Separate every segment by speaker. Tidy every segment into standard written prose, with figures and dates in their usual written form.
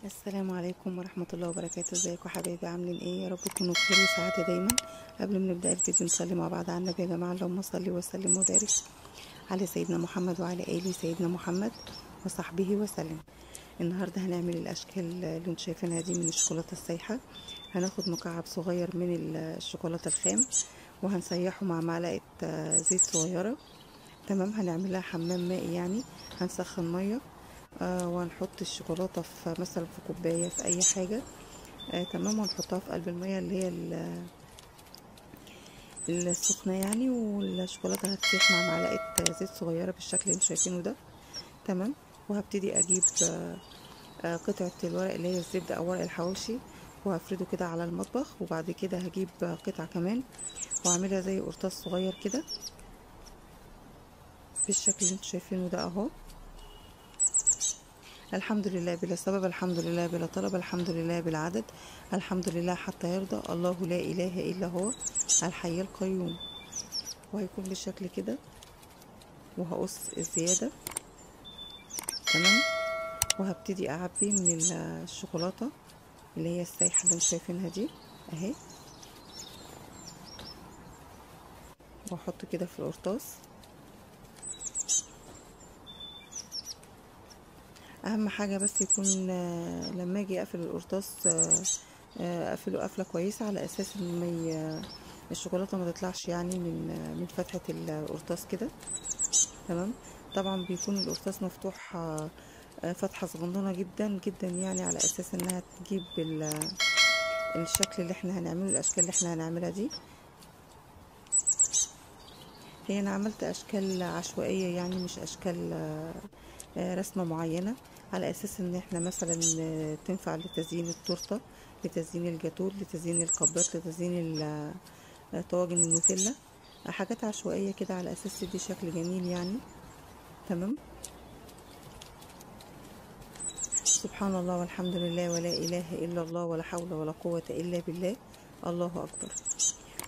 Speaker 1: السلام عليكم ورحمة الله وبركاته. ازيكم حبايبي؟ عاملين ايه؟ يا رب تكونوا بخير وسعادة دايما. قبل ما نبدأ الفيديو نصلي مع بعض على النبي يا جماعة. اللهم صل وسلم وبارك على سيدنا محمد وعلى آله سيدنا محمد وصحبه وسلم. النهاردة هنعمل الأشكال اللي انتوا شايفينها دي من الشوكولاتة السايحة. هناخد مكعب صغير من الشوكولاتة الخام وهنسيحه مع معلقة زيت صغيرة. تمام. هنعملها حمام مائي يعني. هنسخن مية وهنحط الشوكولاتة في مثلا في كوباية في أي حاجة. تمام. ونحطها في قلب المية اللي هي السخنة يعني، والشوكولاتة هتسيح مع معلقة زيت صغيرة بالشكل اللي انتوا شايفينه ده. تمام. وهبتدي أجيب قطعة الورق اللي هي الزبدة أو ورق الحواوشي، وهفرده كده على المطبخ. وبعد كده هجيب قطعة كمان وأعملها زي قرطاس صغير كده بالشكل اللي انتوا شايفينه ده اهو. الحمد لله بلا سبب، الحمد لله بلا طلب، الحمد لله بالعدد، الحمد لله حتى يرضى، الله لا إله إلا هو الحي القيوم. وهيكون بالشكل كده. وهقص الزيادة. تمام. وهبتدي أعبي من الشوكولاتة اللي هي السايحة اللي انتوا شايفينها دي اهي، واحط كده في القرطاس. اهم حاجة بس يكون لما اجي اقفل القرطاس اقفله قفلة كويسة على اساس ان الشوكولاتة ما تطلعش يعني من فتحة القرطاس كده. تمام. طبعا بيكون القرطاس مفتوح فتحة صغننة جدا جدا يعني، على اساس انها تجيب الشكل اللي احنا هنعمله، الاشكال اللي احنا هنعملها دي. هي انا عملت اشكال عشوائية يعني، مش اشكال رسمة معينة، على اساس ان احنا مثلا تنفع لتزيين التورتة، لتزيين الجاتول، لتزيين القبات، لتزيين طواجن النوتيلا. حاجات عشوائية كده على اساس دي شكل جميل يعني. تمام. سبحان الله والحمد لله ولا اله الا الله ولا حول ولا قوة الا بالله، الله اكبر.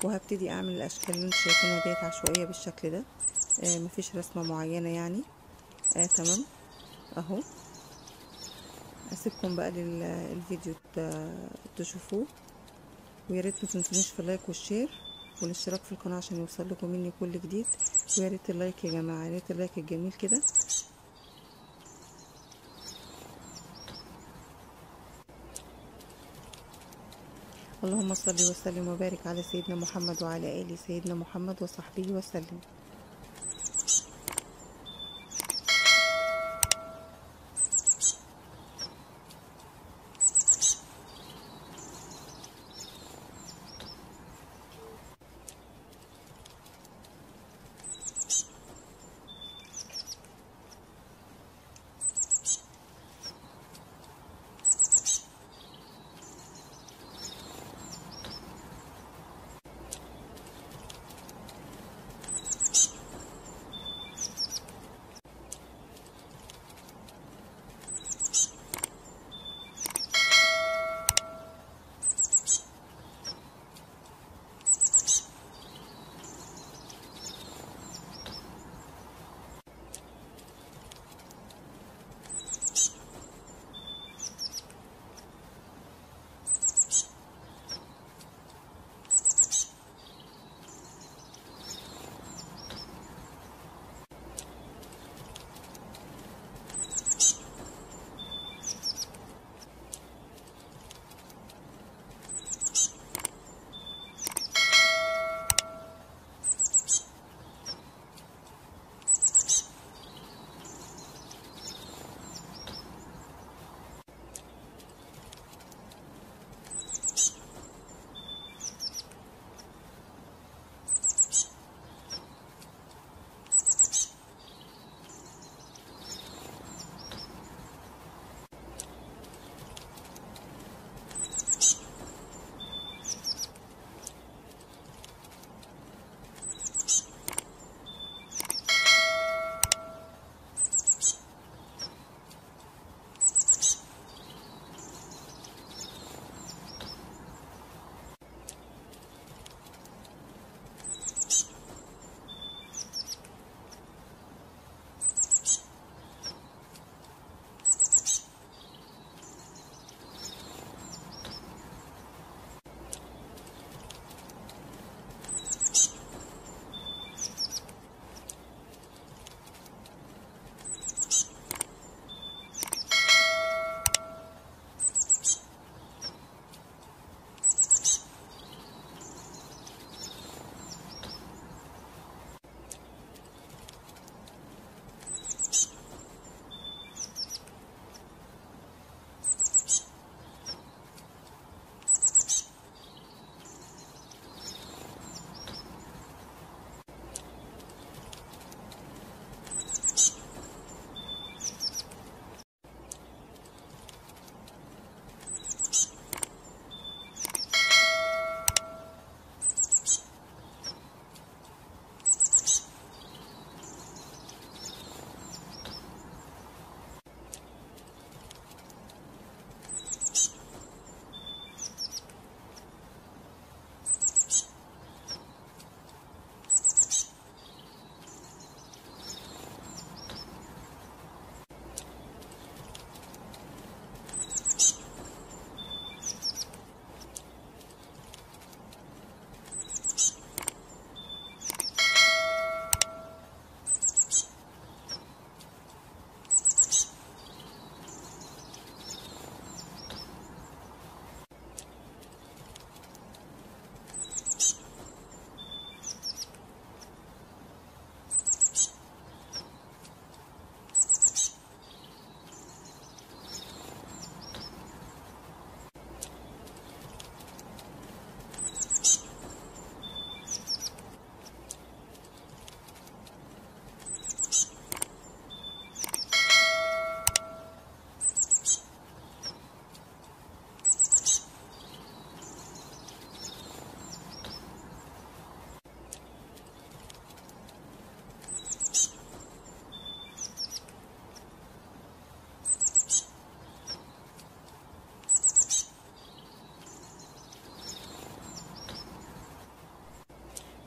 Speaker 1: وهبتدي اعمل الاشكال اللي انتوا شايفينها ديت عشوائية بالشكل ده. مفيش رسمة معينة يعني. تمام اهو. اسيبكم بقى للفيديو تشوفوه. ويا ريت ما تنسونيش في اللايك والشير والاشتراك في القناه عشان يوصل لكم مني كل جديد. ويا ريت اللايك يا جماعه، يا ريت اللايك الجميل كده. اللهم صل وسلم وبارك على سيدنا محمد وعلى ال سيدنا محمد وصحبه وسلم.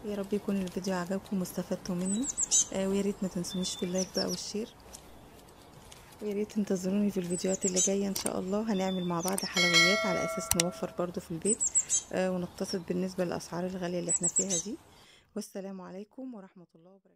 Speaker 1: يا رب يكون الفيديو عجبكم واستفدتوا منه. ويا ريت ما تنسونيش في اللايك بقى والشير، ويا ريت انتظروني في الفيديوهات اللي جايه ان شاء الله. هنعمل مع بعض حلويات على اساس نوفر برضو في البيت ونقتصد بالنسبه للاسعار الغاليه اللي احنا فيها دي. والسلام عليكم ورحمه الله وبركاته.